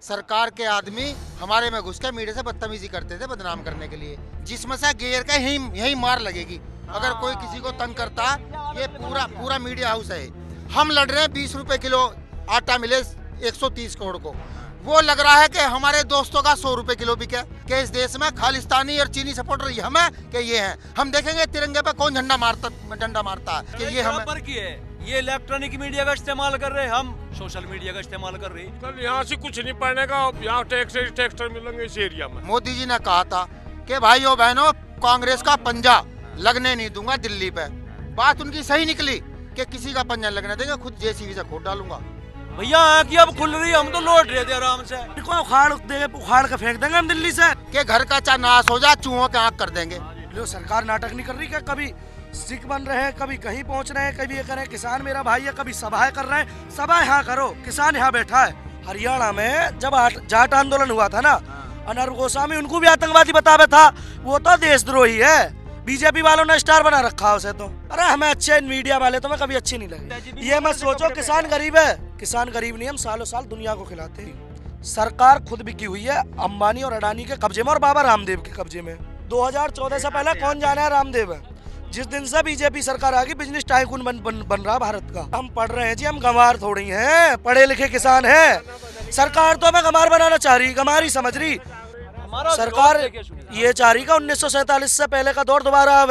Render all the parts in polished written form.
सरकार के आदमी हमारे में घुस के मीडिया से बदतमीजी करते थे बदनाम करने के लिए, जिसमें से गेर का यही मार लगेगी अगर कोई किसी को तंग करता। ये पूरा मीडिया हाउस है। हम लड़ रहे हैं 20 रुपए किलो आटा मिले 130 करोड़ को, वो लग रहा है कि हमारे दोस्तों का 100 रुपए किलो बिके। कि इस देश में खालिस्तानी और चीनी सपोर्टर हम है कि ये हैं। हम देखेंगे तिरंगे पे कौन डंडा मारता है कि ये हम ये इलेक्ट्रॉनिक मीडिया का इस्तेमाल कर रहे हैं, हम सोशल मीडिया का इस्तेमाल कर रहे हैं। कल यहाँ से कुछ नहीं पड़ने का, यहाँ ट्रैक्टर मिलेंगे इस एरिया में। मोदी जी ने कहा था कि भाइयों बहनों कांग्रेस का पंजा लगने नहीं दूंगा दिल्ली पे। बात उनकी सही निकली कि किसी का पंजा लगने देंगे, खुद जेसीबी से खोद डालूंगा। भैया आँख अब खुल रही, हम तो लौट रहे थे आराम से। उखाड़ के फेंक देंगे हम दिल्ली से। कि घर का चा नाश हो जाए, चूहों के आँख कर देंगे। लो सरकार नाटक नहीं कर रही क्या? कभी सिख बन रहे हैं, कभी कहीं पहुंच रहे हैं, कभी ये कर रहे हैं किसान मेरा भाई है, कभी सभाएं कर रहे हैं। सभा यहाँ करो, किसान यहाँ बैठा है। हरियाणा में जब जाट आंदोलन हुआ था ना, अनर्व गोस्वामी उनको भी आतंकवादी बताया था, वो तो देशद्रोही है। बीजेपी वालों ने स्टार बना रखा है उसे तो। अरे हमें अच्छे मीडिया वाले तो मैं कभी अच्छे नहीं लगे। ये मत सोचो किसान गरीब है, किसान गरीब नहीं, हम सालों साल दुनिया को खिलाते हैं। सरकार खुद बिकी हुई है अंबानी और अडानी के कब्जे में और बाबा रामदेव के कब्जे में। 2014 से पहले कौन जाना है रामदेव है। जिस दिन से बीजेपी सरकार आ गई बिजनेस टाइकून बन रहा भारत का। हम पढ़ रहे हैं जी, हम गंवार थोड़ी हैं, पढ़े लिखे किसान हैं। सरकार तो हमें गंवार बनाना चाह रही, गंवार ही समझ रही सरकार। ये चाह रही का 1947 से पहले का दौर दोबारा।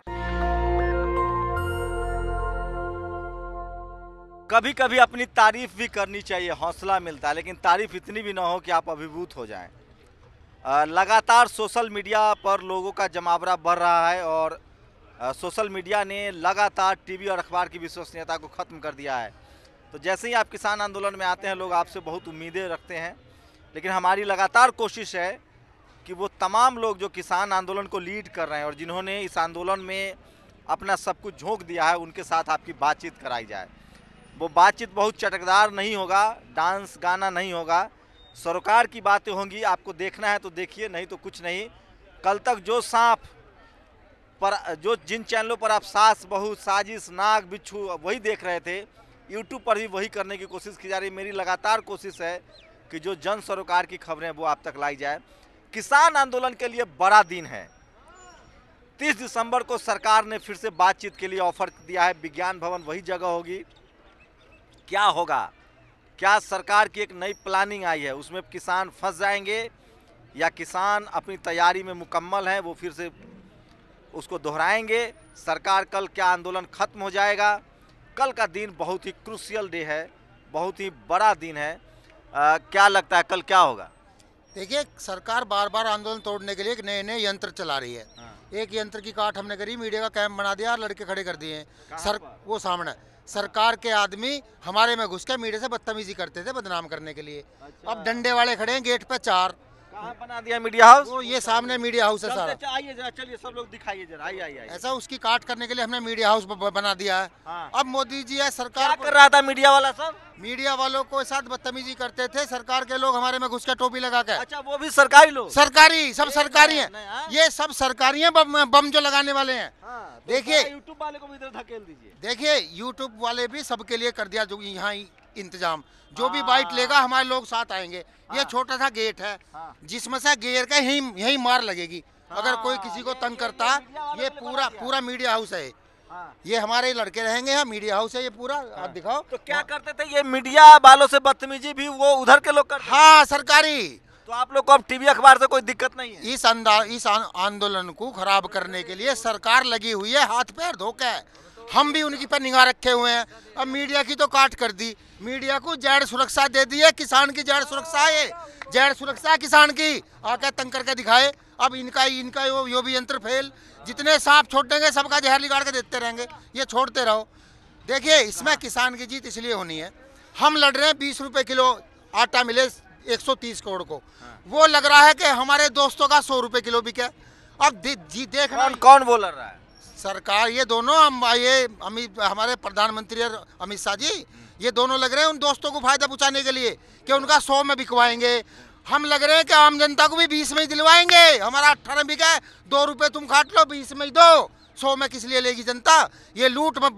कभी कभी अपनी तारीफ भी करनी चाहिए, हौसला मिलता है, लेकिन तारीफ इतनी भी ना हो कि आप अभिभूत हो जाएं। लगातार सोशल मीडिया पर लोगों का जमावड़ा बढ़ रहा है और सोशल मीडिया ने लगातार टीवी और अखबार की विश्वसनीयता को ख़त्म कर दिया है। तो जैसे ही आप किसान आंदोलन में आते हैं, लोग आपसे बहुत उम्मीदें रखते हैं, लेकिन हमारी लगातार कोशिश है कि वो तमाम लोग जो किसान आंदोलन को लीड कर रहे हैं और जिन्होंने इस आंदोलन में अपना सब कुछ झोंक दिया है, उनके साथ आपकी बातचीत कराई जाए। वो बातचीत बहुत चटकदार नहीं होगा, डांस गाना नहीं होगा, सरोकार की बातें होंगी। आपको देखना है तो देखिए, नहीं तो कुछ नहीं। कल तक जो सांप पर जिन चैनलों पर आप सास बहू साजिश नाग बिच्छू वही देख रहे थे, यूट्यूब पर भी वही करने की कोशिश की जा रही है। मेरी लगातार कोशिश है कि जो जन सरोकार की खबरें वो आप तक लाई जाए। किसान आंदोलन के लिए बड़ा दिन है। 30 दिसंबर को सरकार ने फिर से बातचीत के लिए ऑफर दिया है। विज्ञान भवन वही जगह होगी। क्या होगा, क्या सरकार की एक नई प्लानिंग आई है, उसमें किसान फंस जाएंगे या किसान अपनी तैयारी में मुकम्मल है, वो फिर से उसको दोहराएंगे। सरकार कल क्या आंदोलन खत्म हो जाएगा। कल का दिन बहुत ही क्रूशियल डे है, बहुत ही बड़ा दिन है। क्या लगता है कल क्या होगा? देखिए, सरकार बार बार आंदोलन तोड़ने के लिए एक नए नए यंत्र चला रही है। एक यंत्र की काट हमने करी, मीडिया का कैंप बना दिया और लड़के खड़े कर दिए हैं। वो सामने सरकार के आदमी हमारे में घुस के मीडिया से बदतमीजी करते थे बदनाम करने के लिए। अब डंडे वाले खड़े हैं गेट पे 4। कहाँ बना दिया मीडिया हाउस? वो ये सामने मीडिया हाउस है सारा। आइए जरा, चलिए सब लोग दिखाइए जरा, आइए। ऐसा उसकी काट करने के लिए हमने मीडिया हाउस बना दिया है। हाँ। अब मोदी जी है, सरकार क्या कर रहा था मीडिया वाला सब? मीडिया वालों को साथ बदतमीजी करते थे सरकार के लोग, हमारे में घुस के टोपी लगा के। अच्छा, वो भी सरकारी लोग? सरकारी, सब सरकारी हैं। ये सब सरकारी हैं, बम जो लगाने वाले हैं। देखिए यूट्यूब वाले को भी इधर धकेल दीजिए। देखिए यूट्यूब वाले भी सबके लिए कर दिया, जो यहाँ इंतजाम, जो भी बाइट लेगा हमारे लोग साथ आएंगे। ये छोटा सा गेट है जिसमें से गेर का यही मार लगेगी अगर कोई किसी को तंग करता। ये पूरा मीडिया हाउस है। ये हमारे लड़के रहेंगे यहाँ, मीडिया हाउस है ये पूरा। आप दिखाओ तो क्या करते थे ये मीडिया वालों से बदतमीजी भी वो उधर के लोग करते? हाँ, सरकारी। तो आप लोग को अब टीवी अखबार से कोई दिक्कत नहीं है? इस आंदोलन को खराब करने के लिए सरकार लगी हुई है, हाथ पैर धोके। हम भी उनकी पर निगाह रखे हुए हैं। अब मीडिया की तो काट कर दी, मीडिया को जड़ सुरक्षा दे दी है। किसान की जड़ सुरक्षा है, जड़ सुरक्षा किसान की। आके तंग करके दिखाए। अब इनका यो भी यंत्र फेल। जितने सांप छोड़ेंगे सबका जहर निकाल के देते रहेंगे, ये छोड़ते रहो। देखिए, इसमें किसान की जीत इसलिए होनी है। हम लड़ रहे हैं 20 रुपए किलो आटा मिले 130 करोड़ को, वो लग रहा है कि हमारे दोस्तों का 100 रुपए किलो बिके। अब देख कौन बोल रहा है? सरकार। ये दोनों हमारे प्रधानमंत्री और अमित शाह जी, ये दोनों लग रहे हैं उन दोस्तों को फायदा पहुंचाने के लिए कि उनका 100 में बिकवाएंगे। हम लग रहे हैं कि आम जनता को भी 20 में ही दिलवाएंगे। हमारा 18 बिका है, 2 रुपए तुम खाट लो, 20 में ही दो। 100 में किस लिए लेगी जनता? ये लूट में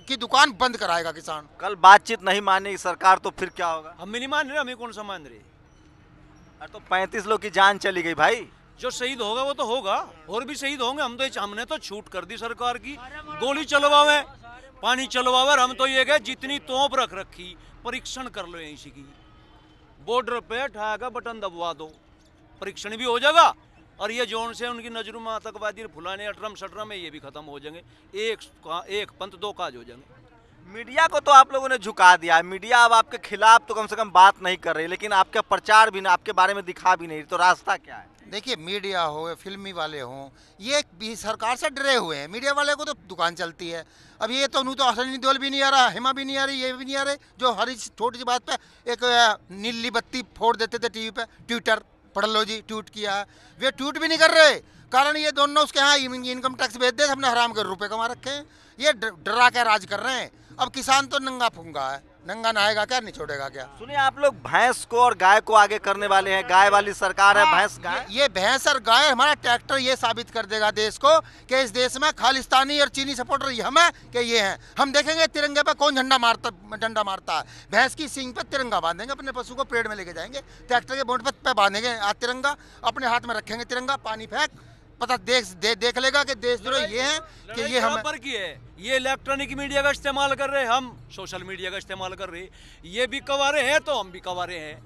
की दुकान बंद कराएगा किसान। कल बातचीत नहीं मानेगी सरकार तो फिर क्या होगा? हम नहीं मान रहे, हमें कौन सा मान रहे? अरे तो 35 लोग की जान चली गई भाई। जो शहीद होगा वो तो होगा, और भी शहीद होंगे। हमने तो छूट कर दी सरकार की, गोली चलवावे, पानी चलवावे। और हम तो ये गए जितनी तोप रख रखी, परीक्षण कर लो यहीं की, बॉर्डर पे ठाका बटन दबवा दो, परीक्षण भी हो जाएगा। और ये जोन से उनकी नजरों में आतंकवादी फुलाने अटरम शटरम है, ये भी खत्म हो जाएंगे। एक पंथ दो काज हो जाएंगे। मीडिया को तो आप लोगों ने झुका दिया है। मीडिया अब आपके खिलाफ तो कम से कम बात नहीं कर रही, लेकिन आपका प्रचार भी ना, आपके बारे में दिखा भी नहीं रही, तो रास्ता क्या है? देखिए, मीडिया हो या फिल्मी वाले हों, ये भी सरकार से डरे हुए हैं। मीडिया वाले को तो दुकान चलती है। अब ये तो नू तो असली देओल भी नहीं आ रहा, हेमा भी नहीं आ रही, ये भी नहीं आ रहे, जो हर छोटी सी बात पे एक नीली बत्ती फोड़ देते थे टीवी पे। ट्विटर पढ़ लो जी, ट्वीट किया है, वे ट्वीट भी नहीं कर रहे। कारण ये दोनों उसके यहाँ इनकम टैक्स भेज दे, हमने हराम कर रुपए कमा रखे हैं। ये डरा के राज कर रहे हैं। अब किसान तो नंगा फूंगा है, नंगा नहाएगा क्या, नहीं छोड़ेगा क्या। सुनिए, आप लोग भैंस को और गाय को आगे करने वाले हैं। गाय वाली सरकार है, भैंस गाय। ये भैंस और गाय, हमारा ट्रैक्टर ये साबित कर देगा देश को कि इस देश में खालिस्तानी और चीनी सपोर्टर हम हैं कि ये हैं। हम देखेंगे तिरंगे पे कौन डंडा मारता है। भैंस की सींग पे तिरंगा बांधेंगे, अपने पशु को पेड़ में लेके जाएंगे, ट्रैक्टर के बोर्ड पे बांधेंगे तिरंगा, अपने हाथ में रखेंगे तिरंगा, पानी फेंक, पता देख लेगा कि देशद्रोही ये है कि ये हम पर की है। ये इलेक्ट्रॉनिक मीडिया का इस्तेमाल कर रहे हैं, हम सोशल मीडिया का इस्तेमाल कर रहे हैं। ये भी कवारे हैं तो हम भी कवारे हैं।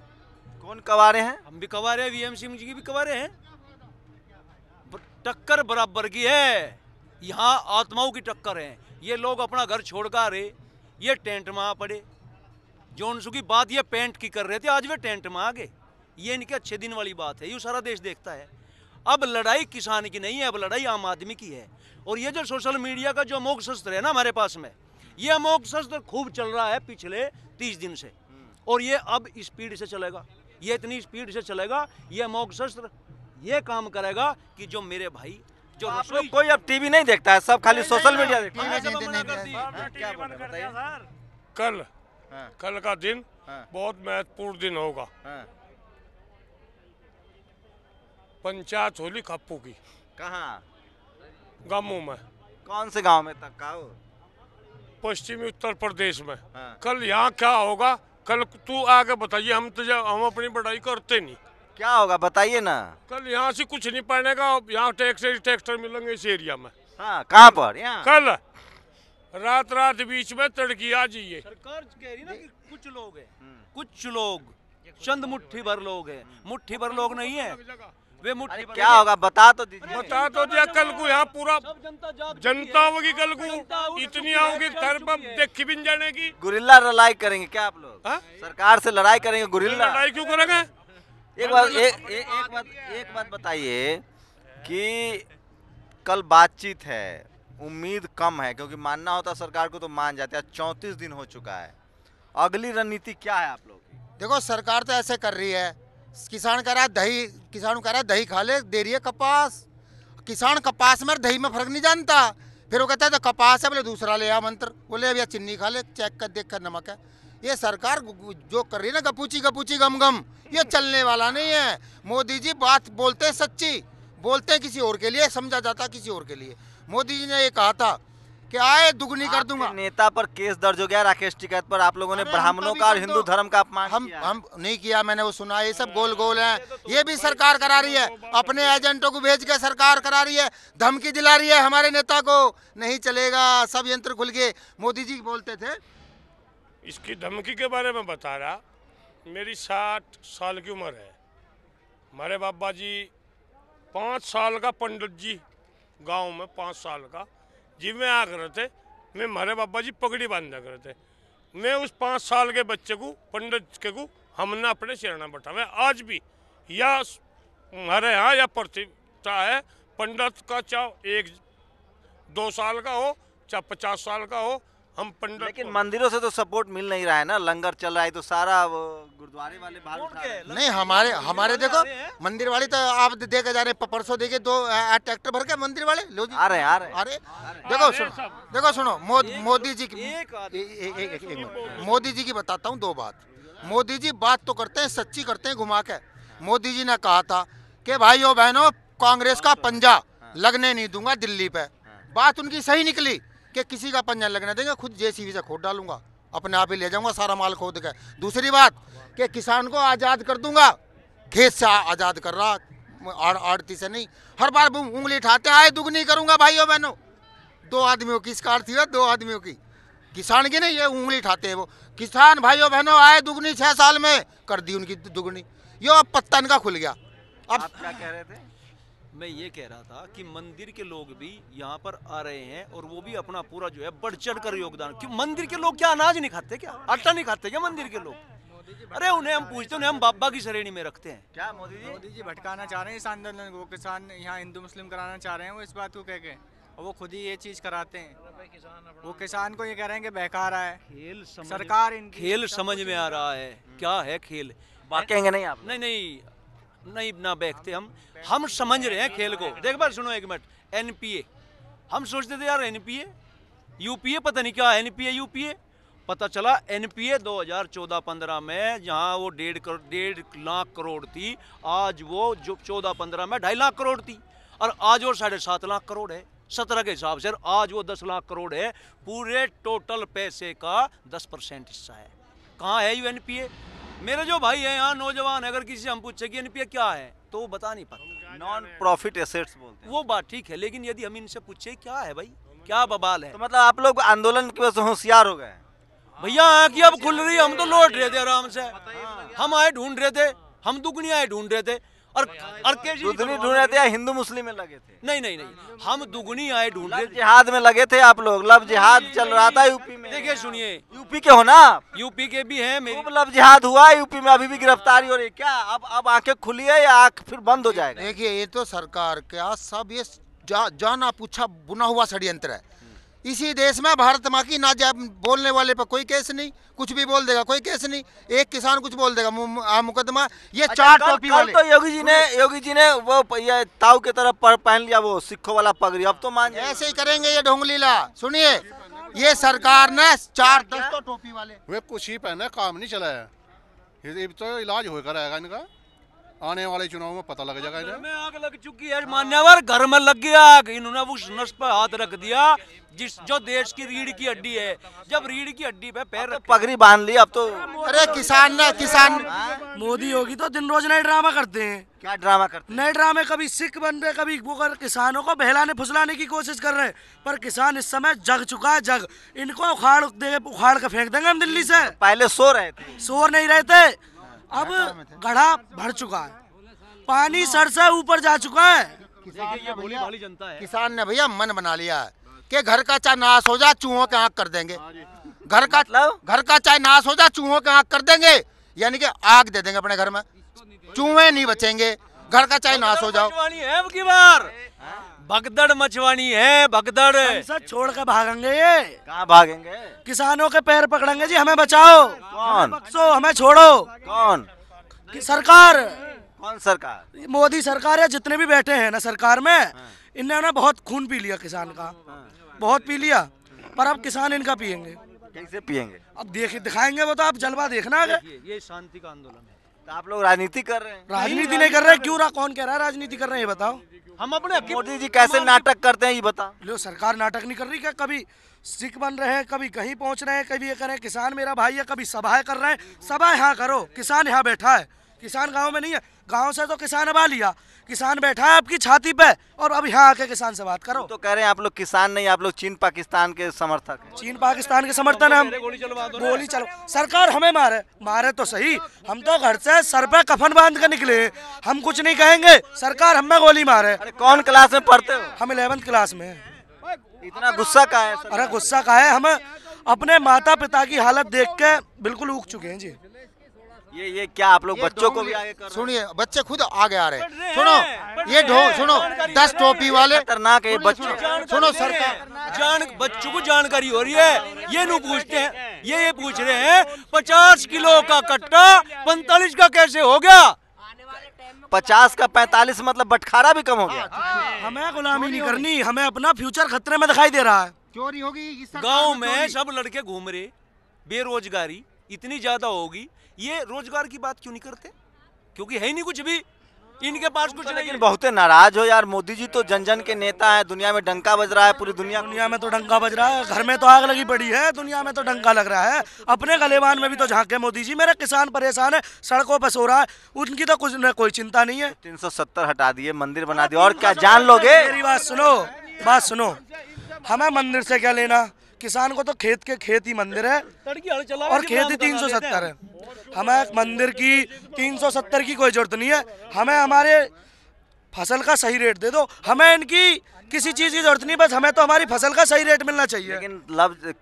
कौन कवारे हैं? हम भी कवारे हैं, वीएम सिंह जी की भी कवारे हैं। टक्कर बराबर की है, यहाँ आत्माओं की टक्कर है। ये लोग अपना घर छोड़ कर आ रहे, ये टेंट में आ पड़े। जोनसू की बात ये पेंट की कर रहे थे, आज वे टेंट में आ गए। ये इनके अच्छे दिन वाली बात है, ये सारा देश देखता है। अब लड़ाई किसान की नहीं है, अब लड़ाई आम आदमी की है। और ये जो सोशल मीडिया का जो अमोघ शस्त्र है ना हमारे पास में, ये अमोघ शस्त्र खूब चल रहा है पिछले 30 दिन से, और ये अब स्पीड से चलेगा। ये इतनी स्पीड से चलेगा, ये अमोघ शस्त्र ये काम करेगा कि जो मेरे भाई जो आप लोग कोई अब टीवी नहीं देखता है, सब खाली सोशल मीडिया देखता है। कल का दिन बहुत महत्वपूर्ण दिन होगा। पंचायत होली खप्पू की। कहाँ? गांवों में। कौन से गांव में तक का? पश्चिमी उत्तर प्रदेश में। हाँ। कल यहाँ क्या होगा, कल तू आगे बताइए। हम अपनी पढ़ाई करते नहीं। क्या होगा बताइए ना। कल यहाँ से कुछ नहीं पढ़नेगा, यहाँ ट्रैक्टर मिलेंगे इस एरिया में। हाँ, कहाँ पर? यहाँ कल रात बीच में तड़की आ जाइए। सरकार कह रही ना कि कुछ लोग हैं, कुछ लोग, चंद मुट्ठी भर लोग हैं। मुट्ठी भर लोग नहीं है वे, मुट्ठी भर। क्या होगा बता तो दीजिए। बता तो दिया। कल को यहाँ पूरा सब जनता होगी, कल को इतनी आओगी घर पर देखी भी जाने की। गुरिल्ला लड़ाई करेंगे क्या आप लोग? हाँ? सरकार से लड़ाई करेंगे गुरिल्ला? लड़ाई क्यों करेंगे? एक बात बताइए कि कल बातचीत है, उम्मीद कम है, क्योंकि मानना होता सरकार को तो मान जाते हैं। 34 दिन हो चुका है, अगली रणनीति क्या है आप लोग की? देखो, सरकार तो ऐसे कर रही है। किसान कह रहा है दही खा ले, दे रही है कपास। किसान कपास में दही में फर्क नहीं जानता। फिर वो कहता है तो कपास है, बोले दूसरा ले आ मंत्र, बोले अभी चीनी खा ले, चेक कर देख कर नमक है। ये सरकार जो कर रही है ना, गपूची गम गम, ये चलने वाला नहीं है। मोदी जी बात बोलते हैं सच्ची, बोलते हैं किसी और के लिए, समझा जाता किसी और के लिए। मोदी जी ने ये कहा था कि आए दुगनी कर दूंगा। नेता पर केस दर्ज हो गया राकेश टिकैत पर। आप लोगों ने ब्राह्मणों का और हिंदू धर्म का अपमान किया। हम नहीं किया, मैंने वो सुना। ये सब गोल है, ये भी सरकार करा रही है। अपने एजेंटों को भेज के सरकार करा रही है, धमकी दिला रही है हमारे नेता को। नहीं चलेगा, सब यंत्र खुल गए। मोदी जी बोलते थे। इसकी धमकी के बारे में बता रहा, मेरी 60 साल की उम्र है। हमारे बाबा जी 5 साल का पंडित जी गांव में 5 साल का जिम्मे आ कर थे। मैं हमारे बाबा जी पगड़ी बांधा करते। मैं उस 5 साल के बच्चे को, पंडित के को, हमने अपने शरणा बैठा। मैं आज भी या हमारे यहाँ या प्रतिष्ठा है, पंडित का चाहे 1-2 साल का हो, चाहे 50 साल का हो, हम पंडित। लेकिन मंदिरों से तो सपोर्ट मिल नहीं रहा है ना, लंगर चल रहा है तो सारा वो गुरुद्वारे वाले भाग उठा रहे हैं। नहीं, हमारे देखो मंदिर वाले तो आप देखे जा रहे, परसों देखे 2 ट्रैक्टर भर के मंदिर वाले लो जी आ रहे हैं। अरे देखो सुनो, मोदी जी की मोदी जी की बताता हूँ 2 बात। मोदी जी बात तो करते हैं, सच्ची करते हैं घुमा के। मोदी जी ने कहा था कि भाइयों बहनों, कांग्रेस का पंजा लगने नहीं दूंगा दिल्ली पे। बात उनकी सही निकली कि किसी का पंजा लगने देंगे, खुद जेसीबी से खोद डालूंगा, अपने आप ही ले जाऊंगा सारा माल खोद के। दूसरी बात कि किसान को आज़ाद कर दूंगा, खेत से आज़ाद कर रहा, आड़ती से नहीं। हर बार उंगली उठाते आए दुगनी करूंगा भाइयों बहनों। 2 आदमियों की स्कार थी, 2 आदमियों की, किसान की नहीं, ये उंगली उठाते हैं वो किसान भाइयों बहनों। आए दुगनी 6 साल में कर दी उनकी दुगनी, यो अब पत्ता इनका खुल गया। अब आप क्या कह रहे थे? मैं ये कह रहा था कि मंदिर के लोग भी यहाँ पर आ रहे हैं और वो भी अपना पूरा जो है बढ़ चढ़ कर योगदान। क्यों मंदिर के लोग क्या अनाज नहीं खाते, क्या आटा नहीं खाते क्या मंदिर के लोग? अरे उन्हें हम पूछते, उन्हें हम बाबा की श्रेणी में रखते हैं। क्या मोदी जी भटकाना चाह रहे हैं इस आंदोलन को, किसान यहाँ हिंदू मुस्लिम कराना चाह रहे हैं वो इस बात को कह के, और वो खुद ही ये चीज कराते हैं। वो किसान को ये कह रहे हैं कि बहका रहा है सरकार, इनकी खेल समझ में आ रहा है क्या है खेल। बाकेंगे नहीं आप? नहीं ना बैठते हम समझ रहे हैं खेल को। देख बार सुनो एक मिनट, एनपीए हम सोचते थे यार एनपीए यूपीए पता नहीं क्या, एनपीए यूपीए पता चला एनपीए 2014-15 में जहां वो 1.5 लाख करोड़ थी, आज वो जो 14-15 में 2.5 लाख करोड़ थी, और आज वो 7.5 लाख करोड़ है 17 के हिसाब से, आज वो 10 लाख करोड़ है। पूरे टोटल पैसे का 10% हिस्सा है। कहाँ है यू एनपीए? मेरे जो भाई है यहाँ नौजवान, अगर किसी से हम पूछे कि एनपीए क्या है तो वो बता नहीं पाता। नॉन प्रॉफिट एसेट्स बोलते हैं। वो बात ठीक है, लेकिन यदि हम इनसे पूछे क्या है भाई, क्या बवाल है, तो मतलब आप लोग आंदोलन की वजह से होशियार हो गए? भैया आँखें अब खुल रही, हम तो लौट रहे थे आराम से। हम आए ढूंढ रहे थे, हम दुगनी आए ढूंढ रहे थे, और दुगनी ढूंढ रहे थे या हिंदू मुस्लिम में लगे थे? नहीं, हम दुगनी आए ढूंढ रहे थे। जिहाद में लगे थे आप लोग? लव जिहाद चल रहा था यूपी में। देखिए सुनिए, यूपी के हो ना? यूपी के भी हैं मेरी। खूब लव जिहाद हुआ यूपी में, अभी भी गिरफ्तारी हो रही है क्या? अब आंखें खुली है या आंख फिर बंद हो जाएगा? देखिए ये तो सरकार का सब ये जाना पूछा बुना हुआ षड्यंत्र है। इसी देश में भारत माँ की ना बोलने वाले पर कोई केस नहीं, कुछ भी बोल देगा कोई केस नहीं, एक किसान कुछ बोल देगा मुकदमा। ये अच्छा, 4 टोपी वाले तो योगी जी ने वो ये ताऊ की तरफ पहन लिया वो सिखों वाला पगड़ी, अब तो मान ऐसे ही करेंगे ये ढोंग लीला। सुनिए ये सरकार ने 4-10 तो टोपी वाले वे कुछ ही पहने, काम नहीं चला है, ये तो इलाज होकर रहेगा इनका, आने वाले चुनाव में पता लग जाएगा। घर में आग लग चुकी है मान्यवर, घर में लग गया आग। इन्होंने उस नस पर हाथ रख दिया जो देश की रीढ़ की हड्डी है। जब रीढ़ की हड्डी पे पैर तो पगड़ी बांध ली अब तो। अरे किसान मोदी योगी तो दिन रोज नए ड्रामा करते हैं। क्या ड्रामा करते हैं? नए ड्रामे, कभी सिख बन रहे, कभी वो कर किसानों को बहलाने फुसलाने की कोशिश कर रहे हैं। पर किसान इस समय जग चुका है, जग। इनको उखाड़ के फेंक देंगे हम दिल्ली से। पहले सो रहे थे, शोर नहीं रहते, अब गढ़ा भर चुका है, पानी सर से ऊपर जा चुका है। ये भोली भाली जनता है। किसान ने भैया मन बना लिया है कि घर का चाहे नाश हो जाए चूहों के आँख कर देंगे। घर का चाहे नाश हो जाए चूहों के आँख कर देंगे, यानी कि आग दे देंगे अपने घर में, चूहे नहीं बचेंगे। घर का चाहे नाश हो जाओ। मछवानी है अब की बार, भगदड़ मछवानी है, भगदड़। संसद छोड़ के भागेंगे ये। कहाँ भागेंगे? किसानों के पैर पकड़ेंगे जी, हमें बचाओ, कौन? बख्शो, हमें छोड़ो। कौन? सरकार, कौन सरकार? मोदी सरकार है, जितने भी बैठे हैं ना सरकार में, इन्होंने बहुत खून पी लिया किसान का, बहुत पी लिया। पर अब किसान इनका पियेंगे। कैसे पियेंगे? अब दिखाएंगे वो तो, आप जलवा देखना आगे। ये शांति का आंदोलन है। तो आप लोग राजनीति कर रहे हैं? राजनीति नहीं कर रहे, क्यों कौन कह रहा है राजनीति कर रहे हैं, ये बताओ। हम अपने मोदी जी कैसे नाटक करते हैं ये बताओ। लो सरकार नाटक नहीं कर रही क्या? कभी सिख बन रहे हैं, कभी कहीं पहुंच रहे हैं, कभी ये कर रहे हैं किसान मेरा भाई है, कभी सभाएं कर रहे हैं। सभा यहाँ करो, किसान यहाँ बैठा है, किसान गांव में नहीं है। गांव से तो किसान अब आ लिया, किसान बैठा है आपकी छाती पे, और अब यहाँ आके किसान से बात करो। तो कह रहे हैं आप लोग किसान नहीं, आप लोग चीन पाकिस्तान के समर्थक हैं। चीन पाकिस्तान के समर्थन है हम। गोली चलो, सरकार हमें मारे तो सही, हम तो घर से सर पे कफन बांध के निकले, हम कुछ नहीं कहेंगे, सरकार हमें गोली मारे। अरे कौन क्लास में पढ़ते हो? हम 11th क्लास में। इतना गुस्सा का है? अरे गुस्सा का है, हम अपने माता पिता की हालत देख के बिल्कुल ऊब चुके हैं जी। ये क्या आप लोग बच्चों को भी आगे कर रहे हैं? सुनिए बच्चे खुद आगे आ रहे हैं। सुनो ये सुनो 10 टोपी वाले खतरनाक है बच्चों। सुनो सरकार, बच्चों को जानकारी हो रही है, ये नहीं पूछते हैं। ये पूछ रहे हैं 50 किलो का कट्टा 45 का कैसे हो गया? 50 का 45 मतलब बटखारा भी कम हो गया। हमें गुलामी नहीं करनी, हमें अपना फ्यूचर खतरे में दिखाई दे रहा है। चोरी होगी गांव में, सब लड़के घूम रहे, बेरोजगारी इतनी ज्यादा होगी, ये रोजगार की बात क्यों नहीं करते? क्योंकि है ही नहीं कुछ भी। इनके पास कुछ नहीं लेकिन है। बहुते नाराज हो यार, मोदी जी तो जन जन के नेता है, दुनिया में डंका बज रहा है, पूरी दुनिया में तो डंका बज रहा है, घर में तो आग लगी पड़ी है, दुनिया में तो डंका लग रहा है, अपने गलेबान में भी तो झांके मोदी जी। मेरे किसान परेशान है, सड़कों पर सो रहा है, उनकी तो कुछ न कोई चिंता नहीं है। 370 हटा दिए, मंदिर बना दिया, और क्या जान लोगे? मेरी बात सुनो, हमें मंदिर से क्या लेना, किसान को तो खेत के खेत ही मंदिर है और खेत ही 370 है। हमें मंदिर की 370 की कोई जरूरत नहीं है, हमें हमारे फसल का सही रेट दे दो, हमें इनकी किसी चीज की जरूरत नहीं, बस हमें तो हमारी फसल का सही रेट मिलना चाहिए। लेकिन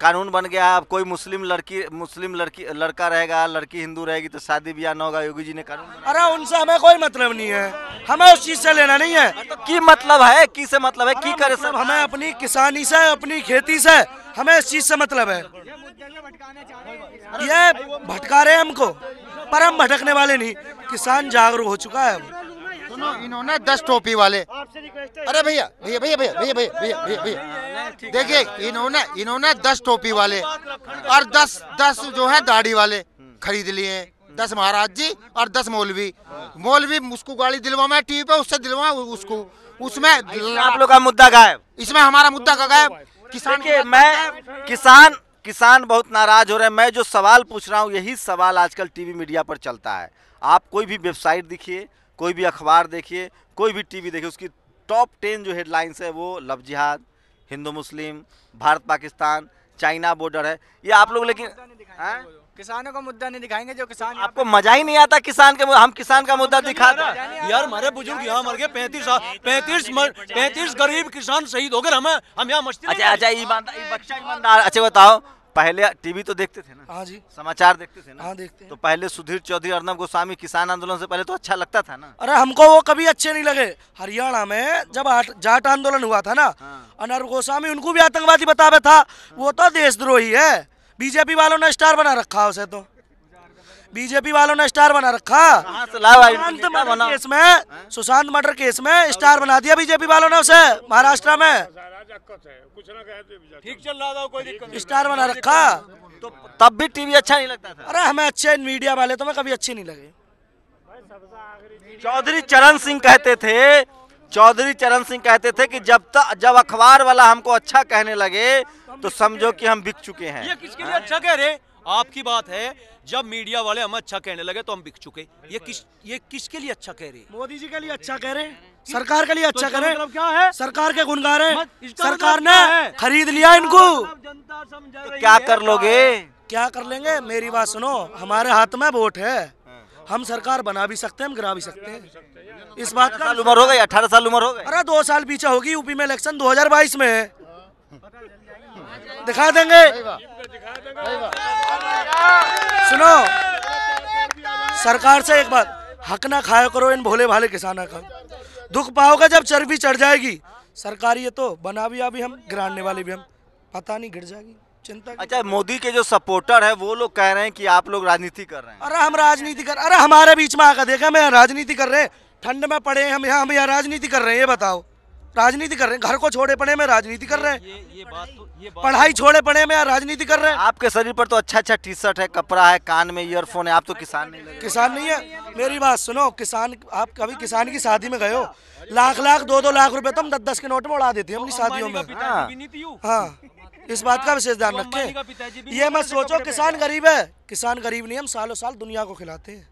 कानून बन गया, अब कोई मुस्लिम लड़का रहेगा, लड़की हिंदू रहेगी तो शादी ब्याह न होगा, योगी जी ने कानून बनाया। अरे उनसे हमें कोई मतलब नहीं है, हमें उस चीज से लेना नहीं है। तो की मतलब है, की से मतलब है, की करे सब? हमें अपनी किसानी से, अपनी खेती से, हमें इस चीज से मतलब है। ये भटका रहे हमको, पर हम भटकने वाले नहीं, किसान जागरूक हो चुका है। सुनो, इन्होंने 10 टोपी वाले, अरे भैया भैया भैया भैया भैया भैया भैया भैया भैया देखिए, इन्होंने 10 टोपी वाले और 10 जो है दाढ़ी वाले खरीद लिए हैं, 10 महाराज जी और 10 मौलवी उसको गाड़ी दिलवा, मैं टीवी पे उससे दिलवा उसको, उसमें आप लोग का मुद्दा गायब, इसमें हमारा मुद्दा का गायब। किसान देखिए, किसान बहुत नाराज हो रहे हैं। मैं जो सवाल पूछ रहा हूँ, यही सवाल आजकल टीवी मीडिया पर चलता है। आप कोई भी वेबसाइट देखिए, कोई भी अखबार देखिए, कोई भी टीवी देखिए, उसकी टॉप 10 जो हेडलाइंस है वो लव जिहाद, हिंदू मुस्लिम, भारत पाकिस्तान, चाइना बॉर्डर है, ये आप लोग। लेकिन किसानों का मुद्दा नहीं दिखाएंगे, जो किसान आपको मजा ही नहीं आता किसान के, हम किसान का मुद्दा दिखाते हैं। यार हमारे बुजुर्ग यहाँ मर गए, 35 गरीब किसान शहीद हो गए, हम यहाँ मस्ती। अच्छा ईमानदार, अच्छा बताओ, पहले टीवी तो देखते थे ना? हाँ जी, समाचार देखते थे ना? हाँ देखते हैं। तो पहले सुधीर चौधरी, अर्नब गोस्वामी किसान आंदोलन से पहले तो अच्छा लगता था ना? अरे हमको वो कभी अच्छे नहीं लगे। हरियाणा में जब जाट आंदोलन हुआ था ना, अर्नब गोस्वामी उनको भी आतंकवादी बतावे था, वो तो देशद्रोही है। बीजेपी वालों ने स्टार बना रखा उसे, तो बीजेपी वालों ने स्टार बना रखा। सुशांत मर्डर केस में स्टार बना दिया बीजेपी वालों ने उसे, महाराष्ट्र में ठीक चल रहा था, कोई दिक्कत नहीं, स्टार बना रखा। तो तब भी टीवी अच्छा नहीं लगता था? अरे हमें अच्छे मीडिया वाले तो मैं कभी अच्छे नहीं लगे। चौधरी चरण सिंह कहते थे कि जब अखबार वाला हमको अच्छा कहने लगे तो समझो कि हम बिक चुके हैं। ये किसके लिए अच्छा कह रहे? आपकी बात है, जब मीडिया वाले हम अच्छा कहने लगे तो हम बिक चुके। ये किसके लिए अच्छा कह रहे? मोदी जी के लिए अच्छा कह रहे, सरकार के लिए अच्छा कह रहे। मतलब क्या है? सरकार के गुण गा रहे, इसका सरकार मतलब क्या ने है? खरीद लिया इनको। जनता समझ तो क्या कर लोगे? क्या कर लेंगे? मेरी बात सुनो, हमारे हाथ में वोट है, हम सरकार बना भी सकते हैं, हम गिरा भी सकते हैं। इस बात का उम्र हो गई, 18 साल उम्र हो गई। अरे 2 साल पीछे होगी, यूपी में इलेक्शन 2022 में है, दिखा देंगे। सुनो, सरकार से एक बात, हक ना खाया करो इन भोले भाले किसानों का, दुख पाओगे जब चर्बी चढ़ जाएगी। सरकार ये तो बना भी, अभी हम गिराने वाले भी हम, पता नहीं गिर जाएगी, चिंता। अच्छा, मोदी के जो सपोर्टर है वो लोग कह रहे हैं कि आप लोग राजनीति कर रहे हैं। अरे हम राजनीति कर, अरे हमारे बीच में आकर देखा, मैं राजनीति कर रहे हैं, ठंड में पड़े हम यहाँ राजनीति कर रहे हैं। ये बताओ, राजनीति कर रहे हैं, घर को छोड़े पड़े में राजनीति कर रहे हैं, ये बात पढ़ाई छोड़े पड़े में राजनीति कर रहे हैं। आपके शरीर पर तो अच्छा टी शर्ट है, कपड़ा है, कान में ईयरफोन है, आप तो किसान नहीं लगे। किसान नहीं है। मेरी बात सुनो, किसान, आप कभी किसान की शादी में गए हो? लाख 2-2 लाख रुपए तो हम 10-10 के नोट में उड़ा देते हैं अपनी शादियों में। हाँ, इस बात का विशेष ध्यान रखें। ये मत सोचो किसान गरीब है, किसान गरीब नहीं, हम सालों साल दुनिया को खिलाते हैं,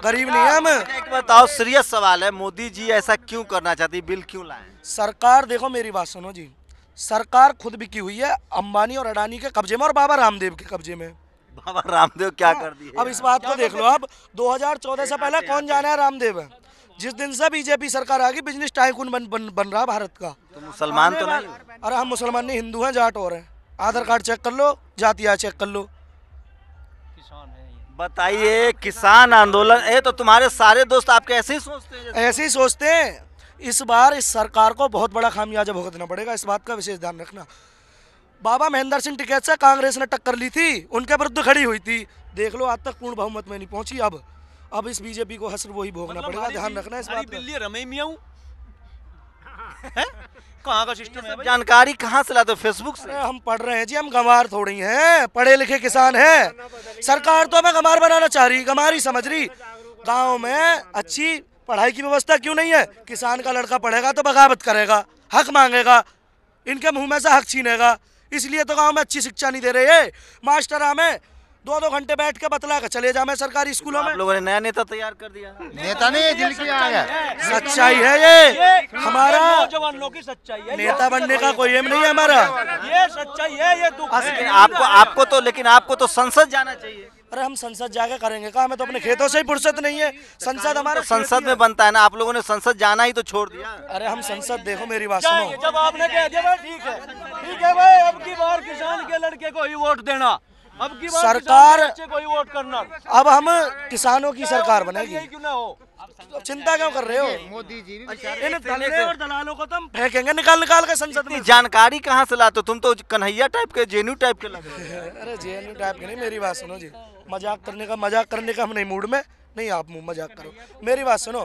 गरीब नहीं है हम। एक बताओ, सीरियस सवाल है, मोदी जी ऐसा क्यों करना चाहती, बिल क्यों लाए? सरकार, देखो मेरी बात सुनो जी, सरकार खुद बिकी हुई है अंबानी और अडानी के कब्जे में और बाबा रामदेव के कब्जे में। बाबा रामदेव क्या कर दिए? अब इस बात को देख लो, अब 2014 से पहले कौन जाना है रामदेव है। जिस दिन से बीजेपी सरकार आ गई, बिजनेस टाइकून बन रहा भारत का। तो मुसलमान तो नहीं? अरे हम मुसलमान नहीं, हिंदू हैं, जाट और हैं, आधार कार्ड चेक कर लो, जातिया चेक कर लो। बताइए, किसान आंदोलन, ये तो तुम्हारे सारे दोस्त आपके ऐसे ही सोचते हैं? ऐसे ही सोचते हैं। इस बार इस सरकार को बहुत बड़ा खामियाजा भुगतना पड़ेगा, इस बात का विशेष ध्यान रखना। बाबा महेंद्र सिंह टिकैत से कांग्रेस ने टक्कर ली थी, उनके विरुद्ध खड़ी हुई थी, देख लो आज तक पूर्ण बहुमत में नहीं पहुंची। अब इस बीजेपी को हसर वही भोगना पड़ेगा, ध्यान रखना इस बात का। कहाँ का सिस्टम है? जानकारी कहाँ से लाते हो? फेसबुक से? हम पढ़ रहे हैं जी, हम गंवार थोड़ी हैं, पढ़े लिखे किसान हैं। सरकार तो हमें गंवार बनाना चाह रही, गंवार ही समझ रही। गांव में अच्छी पढ़ाई की व्यवस्था क्यों नहीं है? किसान का लड़का पढ़ेगा तो बगावत करेगा, हक मांगेगा, इनके मुंह में से हक छीनेगा। इसलिए तो गांव में अच्छी शिक्षा नहीं दे रहे हैं। मास्टर हमें 2-2 घंटे बैठ के बतला के चले जाए सरकारी स्कूलों में। आप लोगों ने नया नेता तैयार कर दिया। नेता नहीं, दिल की आग है। सच्चाई है ये हमारा, नौजवानों की सच्चाई है। नेता बनने का कोई एम नहीं है हमारा। ये सच्चाई है, ये दुख है। लेकिन आपको तो संसद जाना चाहिए। अरे हम संसद जाके करेंगे का? हमें तो अपने खेतों से ही फुर्सत नहीं है। संसद हमारा संसद में बनता है ना, आप लोगों ने संसद जाना ही तो छोड़ दिया। अरे हम संसद, देखो मेरी बात सुनो, जब आपने कह दिया भाई ठीक है भाई, अब की बार किसान के लड़के को ही वोट देना, अब की बार सरकार बच्चे को ही वोट करना। अब हम किसानों की सरकार बनेगी। क्यों ना हो, चिंता क्यों कर रहे हो? मोदी जी भी इन दल्ले और दलालों को तुम फेंकेंगे निकाल निकाल के संसद में। जानकारी कहाँ से लाते हो? तुम तो कन्हैया टाइप के, जेनू टाइप के लग रहे हो। अरे जेएनयू टाइप के नहीं, मेरी बात सुनो जी। मजाक करने का हम नहीं मूड में नहीं, आप मजाक करो। मेरी बात सुनो,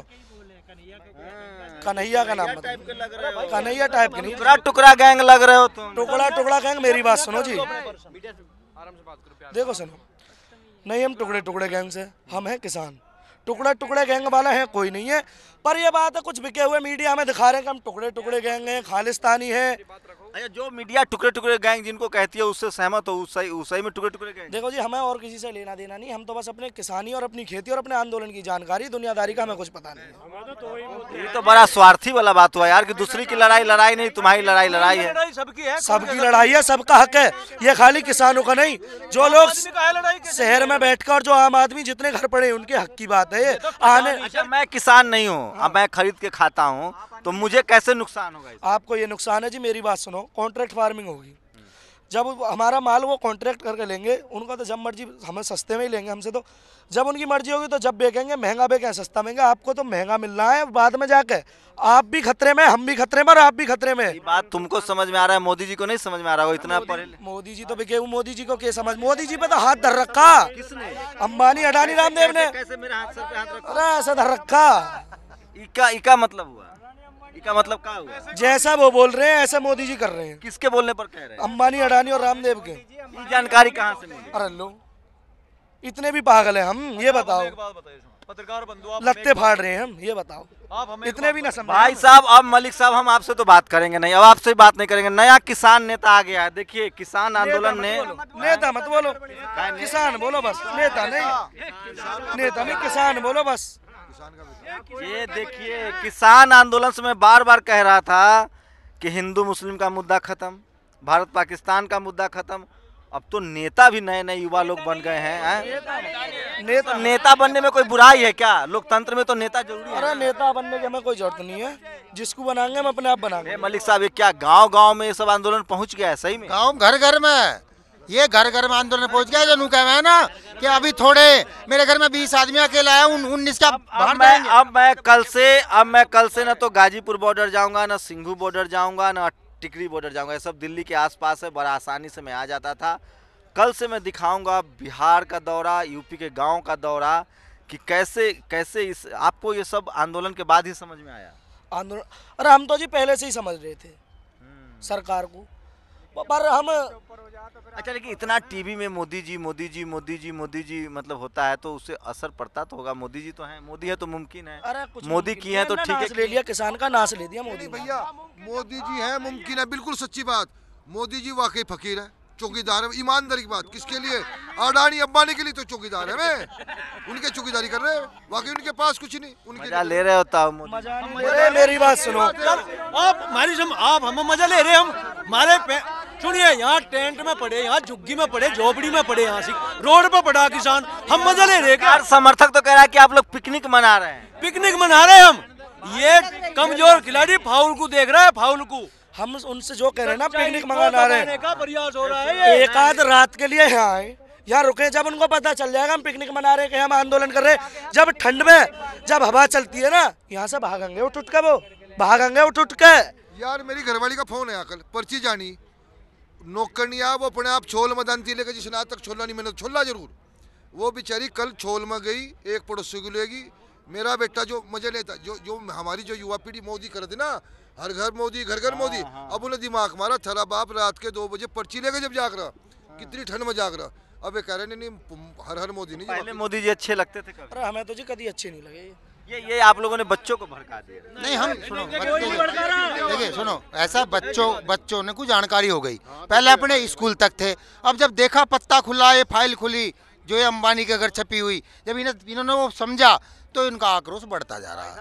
कन्हैया का नाम बताओ। कन्हैया टाइप के नहीं, टुकड़ा टुकड़ा गैंग लग रहे हो तुम। टुकड़ा टुकड़ा गैंग। मेरी बात सुनो जी, देखो सुनो, नहीं हम टुकड़े टुकड़े गैंग से, हम हैं किसान। टुकड़े टुकड़े गैंग वाला है कोई नहीं है। पर ये बात है कुछ बिके हुए मीडिया में दिखा रहे हैं कि हम टुकड़े टुकड़े गैंग हैं, खालिस्तानी है। अच्छा, जो मीडिया टुकड़े टुकड़े गैंग जिनको कहती है उससे सहमत हो? सही में टुकड़े टुकड़े गैंग? देखो जी, हमें और किसी से लेना देना नहीं, हम तो बस अपने किसानी और अपनी खेती और अपने आंदोलन की जानकारी, दुनियादारी का हमें कुछ पता नहीं है। ये तो बड़ा स्वार्थी वाला बात हुआ यार, कि दूसरी की लड़ाई लड़ाई नहीं, तुम्हारी लड़ाई लड़ाई है। लड़ाई सबकी है, सबकी लड़ाई है, सबका हक है, ये खाली किसानों का नहीं। जो लोग शहर में बैठकर जो आम आदमी जितने घर पड़े उनके हक की बात है ये। आने अच्छा, मैं किसान नहीं हूँ, अब मैं खरीद के खाता हूँ, तो मुझे कैसे नुकसान होगा? आपको ये नुकसान है जी। मेरी बात सुनो, कॉन्ट्रैक्ट फार्मिंग होगी। जब हमारा माल वो कॉन्ट्रैक्ट करके लेंगे, उनका तो जब मर्जी हमें सस्ते में ही लेंगे हमसे, तो जब उनकी मर्जी होगी तो जब बेचेंगे, महंगा बेचें सस्ता महंगा। आपको तो महंगा मिल रहा है बाद में जाके। आप भी खतरे में, हम भी खतरे में और आप भी खतरे में। ये बात तुमको समझ में आ रहा है, मोदी जी को नहीं समझ में आ रहा? वो इतना पढ़े। मोदी जी तो बिके, मोदी जी को क्या समझ? मोदी जी पे तो हाथ धर रखा किसने? अंबानी, अडानी, रामदेव ने। कैसे मेरे हाथ सर पे हाथ रखा? अरे ऐसा धर रखा। इका मतलब हुआ? इका मतलब क्या हुआ? जैसा वो बोल रहे हैं ऐसा मोदी जी कर रहे हैं। किसके बोलने पर कह रहे हैं? अंबानी, अडानी और रामदेव के। ये जानकारी कहाँ से मिली? अरे लो, इतने भी पागल है हम? ये बताओ, पत्रकार बंधु, आप लगते फाड़ रहे हैं हम? ये बताओ, आप हमें इतने भी ना समझ। भाई साहब, अब मलिक साहब हम आपसे तो बात करेंगे नहीं, अब आपसे बात नहीं करेंगे। नया किसान नेता आ गया है। देखिए, किसान आंदोलन ने, नेता मत बोलो, किसान बोलो बस। नेता नहीं, नेता नहीं, किसान बोलो बस। ये देखिए, किसान आंदोलन से मैं बार बार कह रहा था कि हिंदू मुस्लिम का मुद्दा खत्म, भारत पाकिस्तान का मुद्दा खत्म। अब तो नेता भी नए नए युवा लोग बन गए हैं। नेता बनने में कोई बुराई है क्या? लोकतंत्र में तो नेता जरूरी है। अरे नेता बनने की हमें कोई जरूरत नहीं है, जिसको बनाएंगे हम अपने आप बनाएंगे। मलिक साहब, ये क्या गांव गांव में ये सब आंदोलन पहुंच गया है? सही में गांव घर घर में, ये घर घर में आंदोलन पहुंच गया। जो कह रहे हैं ना कि अभी थोड़े मेरे घर में 20 आदमी अकेला है, 19 का अब मैं कल से ना तो गाजीपुर बॉर्डर जाऊंगा, ना सिंघू बॉर्डर जाऊंगा, ना टिकरी बॉर्डर जाऊंगा। ये सब दिल्ली के आसपास है, बड़ा आसानी से मैं आ जाता था। कल से मैं दिखाऊंगा बिहार का दौरा, यूपी के गांव का दौरा, कि कैसे कैसे इस आपको ये सब आंदोलन के बाद ही समझ में आया? आंदोलन, अरे हम तो जी पहले से ही समझ रहे थे सरकार को, पर हम। अच्छा, लेकिन इतना टीवी में मोदी जी मोदी जी मोदी जी मोदी जी मतलब होता है, तो उससे असर पड़ता तो होगा। मोदी जी तो हैं, मोदी है तो मुमकिन है। अरे कुछ मोदी की है तो ठीक है। ले लिया किसान का, नाश ले दिया मोदी भैया। मोदी जी है, मुमकिन है, बिल्कुल सच्ची बात। मोदी जी वाकई फकीर है, चौकीदार है। ईमानदारी की बात किसके लिए? अडानी अंबानी के लिए तो चौकीदार है। मैं उनके चौकीदारी कर रहे हैं, वाकई उनके पास कुछ नहीं। उनके मजा ले रहे होता मेरी बात सुनो, आप हमारी आप हम मजा ले रहे, हम हमारे सुनिए, यहाँ टेंट में पड़े, यहाँ झुग्गी में पड़े, झोपड़ी में पड़े, यहाँ से रोड पे पड़ा किसान, हम मजा ले रहे। यार, समर्थक तो कह रहा है कि आप लोग पिकनिक मना रहे हैं। पिकनिक मना रहे हम। ये कमजोर खिलाड़ी फाउल को देख रहा है, फाउल को। हम उनसे जो कह रहे हैं ना पिकनिक मंगाना रहे का प्रयास हो रहा है। एक आध रात के लिए यहाँ आए, यहाँ रुके, जब उनको पता चल जाएगा हम पिकनिक मना रहे हैं कि हम आंदोलन कर रहे हैं, जब ठंड में जब हवा चलती है ना, यहाँ से भागेंगे उठ उठ के, वो भागेंगे उठ उठ के। यार, मेरी घरवाली का फोन है, आकल पर्ची जानी नौकरनी आ, वो अपने आप छोल में दानती लेके, जिसने आज तक छोला नहीं, मैंने छोला जरूर। वो बेचारी कल छोल में गई, एक पड़ोसी को लेगी। मेरा बेटा जो मजे लेता, जो हमारी जो युवा पीढ़ी मोदी कर दी ना, हर घर मोदी, घर घर मोदी। अब उन्हें दिमाग मारा, थारा बाप रात के 2 बजे पर्ची लेके जब जाग रहा, कितनी ठंड में जाग रहा। अब ये कह रहे नहीं हर हर मोदी नहीं। पहले मोदी जी अच्छे लगते थे कभी? अरे हमें तो जी कभी अच्छे नहीं लगे। ये आप लोगों ने बच्चों को भड़का दिया। नहीं हम सुनो देखिए सुनो, ऐसा बच्चों ने कुछ जानकारी हो गई, पहले अपने स्कूल तक थे, अब जब देखा पत्ता खुला, ये फाइल खुली जो ये अंबानी के घर छपी हुई, जब इन्होंने वो समझा तो इनका आक्रोश बढ़ता जा रहा है।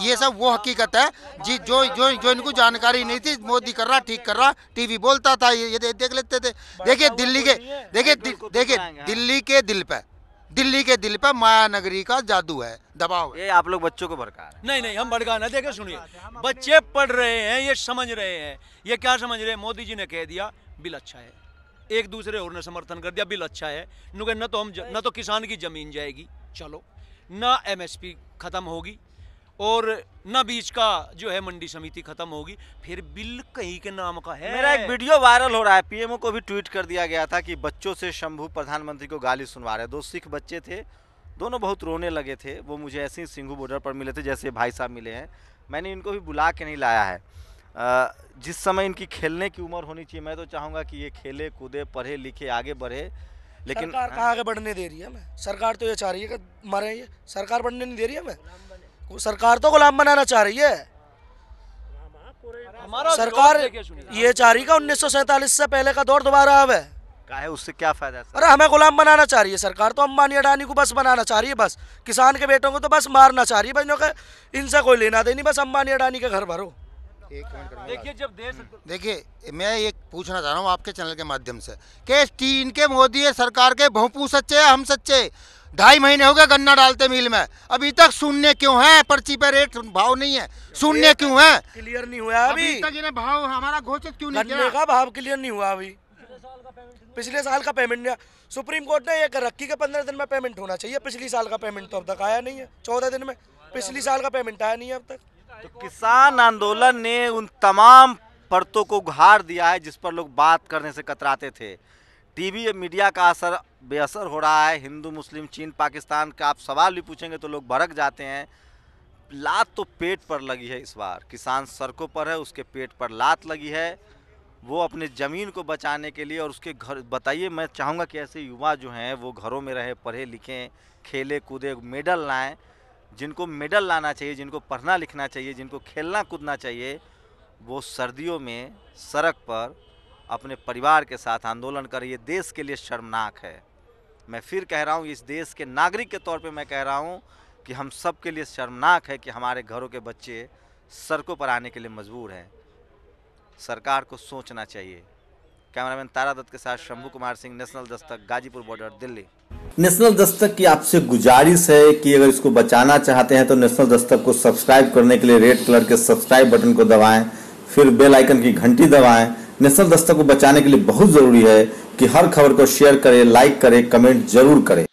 ये सब वो हकीकत है जी जो इनको जानकारी नहीं थी। मोदी कर रहा, ठीक कर रहा, टीवी बोलता था, ये देख लेते थे। देखिए दिल्ली के दिल पे माया नगरी का जादू है, दबाव है। ये आप लोग बच्चों को भड़का रहे हैं। नहीं हम भड़का ना, देखिए सुनिए, बच्चे पढ़ रहे हैं, ये समझ रहे हैं। ये क्या समझ रहे हैं? मोदी जी ने कह दिया बिल अच्छा है, एक दूसरे और ने समर्थन कर दिया, बिल अच्छा है, न तो किसान की जमीन जाएगी, चलो, ना एमएसपी खत्म होगी और न बीच का जो है मंडी समिति खत्म होगी, फिर बिल कहीं के नाम का है। मेरा एक वीडियो वायरल हो रहा है, पीएमओ को भी ट्वीट कर दिया गया था कि बच्चों से शंभू प्रधानमंत्री को गाली सुनवा रहे। 2 सिख बच्चे थे, दोनों बहुत रोने लगे थे। वो मुझे ऐसे ही सिंघू बॉर्डर पर मिले थे जैसे भाई साहब मिले हैं। मैंने इनको भी बुला के नहीं लाया है। जिस समय इनकी खेलने की उम्र होनी चाहिए, मैं तो चाहूँगा कि ये खेले कूदे, पढ़े लिखे, आगे बढ़े। लेकिन सरकार कहाँ आगे बढ़ने दे रही है हमें? सरकार तो ये चाह रही है कि मरे, ये सरकार बढ़ने नहीं दे रही है हमें। सरकार तो गुलाम बनाना चाह रही है। सरकार ये चाह रही है 1947 से पहले का दौर दोबारा आवे। काहे, उससे क्या फायदा है? अरे हमें गुलाम बनाना चाह रही है सरकार तो। अंबानी अडानी को बस बनाना चाह रही है, बस किसान के बेटों को तो बस मारना चाह रही है। बहनों का इनसे कोई लेना देनी, बस अंबानी अडानी के घर भरो। देखिए जब देश, देखिए मैं ये पूछना चाह रहा हूँ आपके चैनल के माध्यम से कि इनके मोदी सरकार के भोंपू सच्चे हैं, हम सच्चे। 2.5 महीने हो गए गन्ना डालते मिल में, अभी तक शून्य क्यों है? पर्ची पे रेट भाव नहीं है, शून्य क्यों है? क्लियर नहीं हुआ अभी तक इन्हें भाव हमारा घोषित क्यों नहीं गन्ने का भाव क्लियर नहीं हुआ अभी। पिछले साल का पेमेंट नहीं, सुप्रीम कोर्ट ने ये कर रखी कि 15 दिन में पेमेंट होना चाहिए। पिछली साल का पेमेंट तो अब तक आया नहीं है, 14 दिन में पिछली साल का पेमेंट आया नहीं है अब तक। तो किसान आंदोलन ने उन तमाम परतों को उघाड़ दिया है जिस पर लोग बात करने से कतराते थे। टीवी मीडिया का असर बेअसर हो रहा है। हिंदू मुस्लिम चीन पाकिस्तान का आप सवाल भी पूछेंगे तो लोग भड़क जाते हैं। लात तो पेट पर लगी है इस बार। किसान सड़कों पर है, उसके पेट पर लात लगी है। वो अपने ज़मीन को बचाने के लिए और उसके घर, बताइए, मैं चाहूँगा कि ऐसे युवा जो हैं वो घरों में रहे, पढ़े लिखें, खेले कूदे, मेडल लाएँ। जिनको मेडल लाना चाहिए, जिनको पढ़ना लिखना चाहिए, जिनको खेलना कूदना चाहिए, वो सर्दियों में सड़क पर अपने परिवार के साथ आंदोलन कर। ये देश के लिए शर्मनाक है। मैं फिर कह रहा हूँ, इस देश के नागरिक के तौर पे मैं कह रहा हूँ कि हम सब के लिए शर्मनाक है कि हमारे घरों के बच्चे सड़कों पर आने के लिए मजबूर हैं। सरकार को सोचना चाहिए। कैमरामैन तारा दत्त के साथ Shambhu Kumar Singh, national Dastak, Ghazipur border, Delhi. National Dastak की आपसे गुजारिश है कि अगर इसको बचाना चाहते हैं तो नेशनल दस्तक को सब्सक्राइब करने के लिए रेड कलर के सब्सक्राइब बटन को दबाएं, फिर बेल आइकन की घंटी दबाएं। नेशनल दस्तक को बचाने के लिए बहुत जरूरी है कि हर खबर को शेयर करें, लाइक करें, कमेंट जरूर करें।